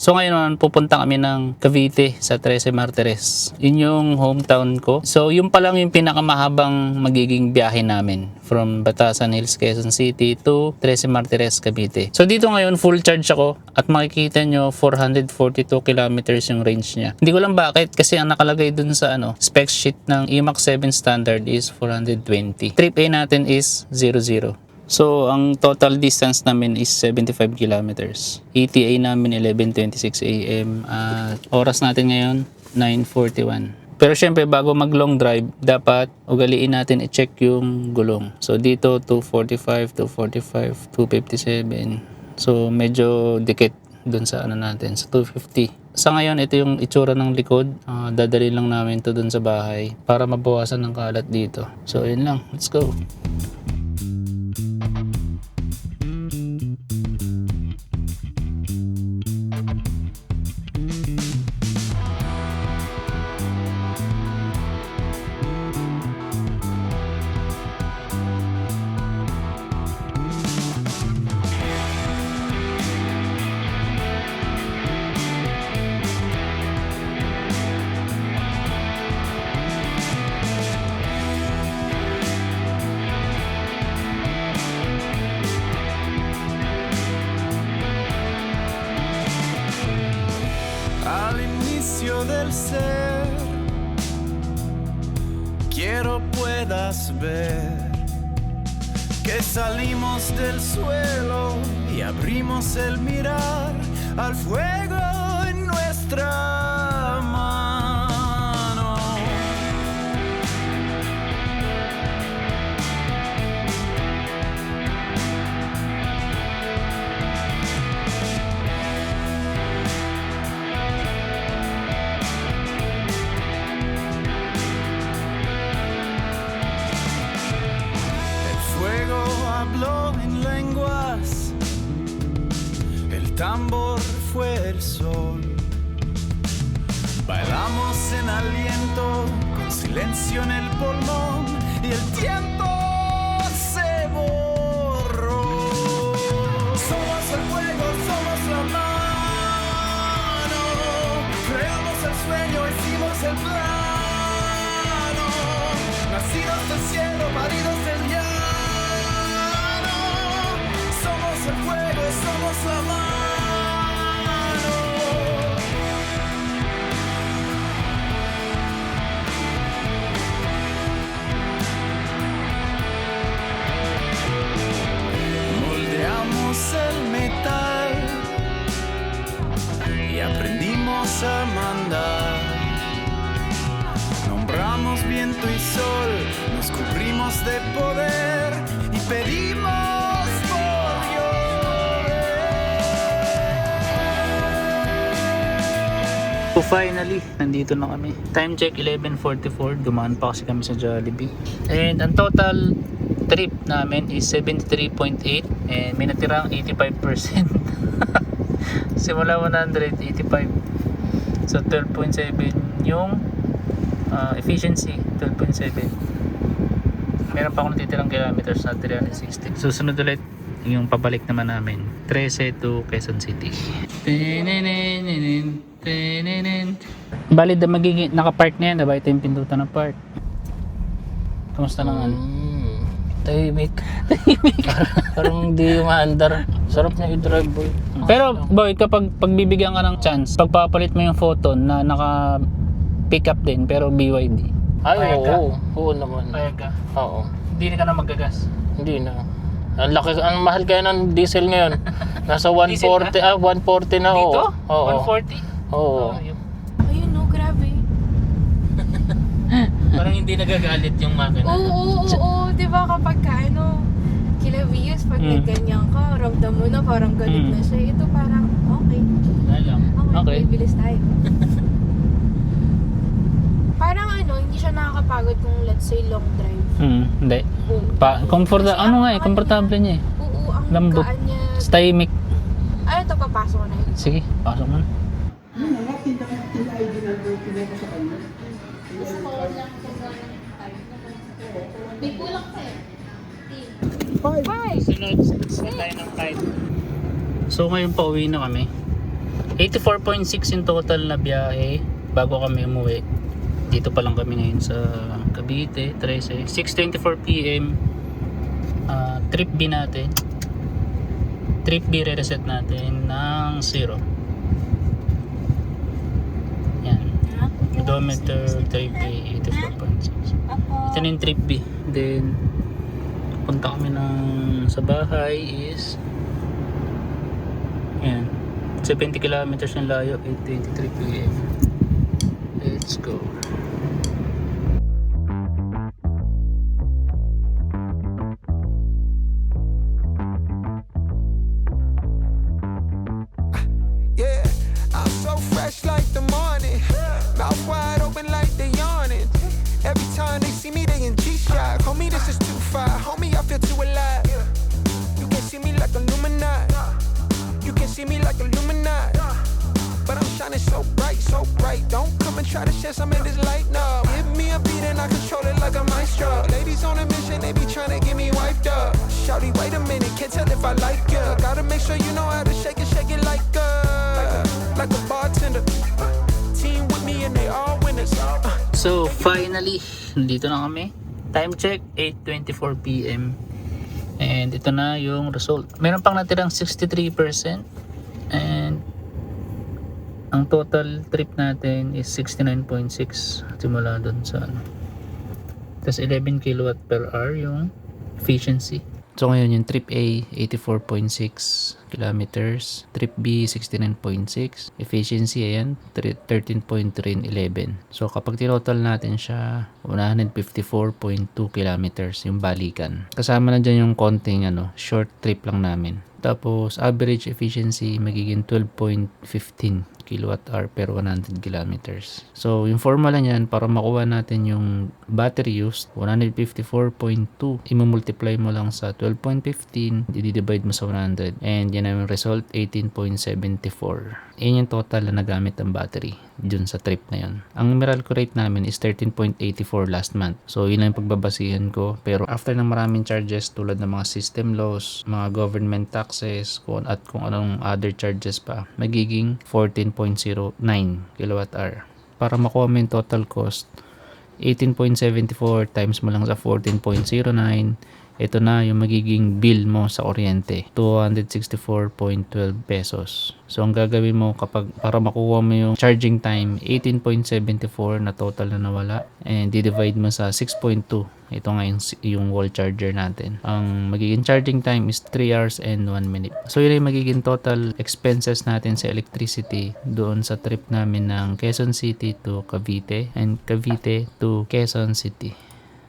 So ngayon pupunta kami ng Cavite sa Trece Martires. Yun yung hometown ko. So yun pa lang yung pinakamahabang magiging biyahe namin from Batasan Hills, Quezon City to Trece Martires, Cavite. So dito ngayon full charge ako at makikita nyo 442 kilometers yung range niya. Hindi ko lang bakit kasi ang nakalagay dun sa spec sheet ng EMAX 7 standard is 420. Trip A natin is 00. So, ang total distance namin is 75 kilometers. ETA namin 11:26 AM at oras natin ngayon 9:41. Pero syempre bago mag long drive, dapat ugaliin natin i-check yung gulong. So dito 245, 245, 257. So medyo dikit dun sa natin, sa 250. Sa ngayon, ito yung itsura ng likod. Dadali lang namin to dun sa bahay para mabawasan ng kalat dito. So yun lang, let's go. Al inicio del ser, quiero puedas ver que salimos del suelo y abrimos el mirar al fuego en nuestra mano. Habló en lenguas, el tambor fue el sol. Bailamos en aliento, con silencio en el pulmón y el tiempo se borró. Somos el fuego, somos la mano, creamos el sueño, hicimos el plano, nacidos del cielo, paridos del llano. El fuego, somos la mano. Moldeamos el metal y aprendimos a mandar. Nombramos viento y sol, nos cubrimos de poder y pedimos. So finally, nandito na kami. Time check 11:44. Dumaan pa kasi kami sa Jollibee. And ang total trip namin is 73.8 and may natirang 85%. Simula 185. So 12.7 yung efficiency, 12.7. Meron pa akong natitirang kilometers na 360. Susunod ulit yung pabalik naman namin, Trece to Quezon City. Bali, magiging naka-park na yan, diba? Ito yung pindutan ng park. Kamusta naman? Tahimik. Parang hindi umaandar. Sarap niya i-drive, boy. Pero boy, kapag pagbibigyan ka ng chance, pagpapalit mo yung photo na naka pick up din pero BYD. Ay, Payag ka? oo. Oo naman. Payag ka? Oo. Hindi ka na magagas. Hindi na. Ang laki, ang mahal kaya ng diesel ngayon. Nasa 140, 140 na. Dito? Oo. 140? Oo. Ayun no, grabe. Parang hindi nagagalit yung makina. Oo, di ba kapag kilabius, pag nagganyan ka, ramdam mo na parang galit na siya. Ito parang, okay. Okay. Bibilis tayo. Parang hindi siya nakakapagod kung let's say long drive. Hindi. Oo. Komportable niya eh. Oo, ang Lambot. gaan niya. Tahimik. Ay, ito, papasok ko na yun. Sige, pasok mo na. May kulang pa eh. Sunod tayo ng 5. So ngayon pa uwi na kami. 84.6 in total na biyahe bago kami umuwi. Dito pa lang kami ngayon sa Cavite, 13. 6:24 PM. Trip B natin. Trip B re-reset natin ng 0. Yan. Odometer, trip A, 84.6. Ito na yung trip B. Then, punta kami sa bahay is yan. 70 kilometers ng layo, 8:23 PM. Let's go. Yeah, I'm so fresh like the morning. Mouth wide open like they yawning. Every time they see me, they in G-Shock. Homie, this is too far. Homie, I feel too alive. You can see me like Illuminati. You can see me like Illuminati. But I'm shining so bright, so bright. Don't come and try to share some of this light, no. Give me a beat and I control it like a maestro. Ladies on a mission, they be trying to get me wiped up. Shawty, wait a minute, can't tell if I like ya. Gotta make sure you know how to shake it like a bartender. Team with me and they all winners. So finally, dito na kami. Time check, 8:24 PM. And ito na yung result. Meron pang natirang 63%. And ang total trip natin is 69.6 simula doon sa ano. Tapos 11 kilowatt per hour yung efficiency. So ngayon yung trip A 84.6 kilometers, trip B 69.6, efficiency ayan 13.3 and 11. So kapag tinotal natin siya 154.2 kilometers yung balikan. Kasama na dyan yung konting short trip lang namin. Tapos average efficiency magiging 12.15 kilowatt hour per 100 kilometers. So yung formula niyan para makuha natin yung battery used 154.2 i-multiply mo lang sa 12.15 i-divide mo sa 100 and yan ang result 18.74. Yan yung total na nagamit ang battery dun sa trip na yun. Ang Meralco rate namin is 13.84 last month. So yun lang yung pagbabasihan ko. Pero after ng maraming charges tulad ng mga system loss, mga government taxes, at kung anong other charges pa, magiging 14.09 kilowatt hour. Para makuha mo yung total cost, 18.74 times mo lang sa 14.09, ito na yung magiging bill mo sa kuryente, 264.12 pesos. So ang gagawin mo para makuha mo yung charging time, 18.74 na total na nawala, and divide mo sa 6.2. Ito nga yung wall charger natin. Ang magiging charging time is 3 hours and 1 minute. So yun yung magiging total expenses natin sa electricity doon sa trip namin ng Quezon City to Cavite and Cavite to Quezon City.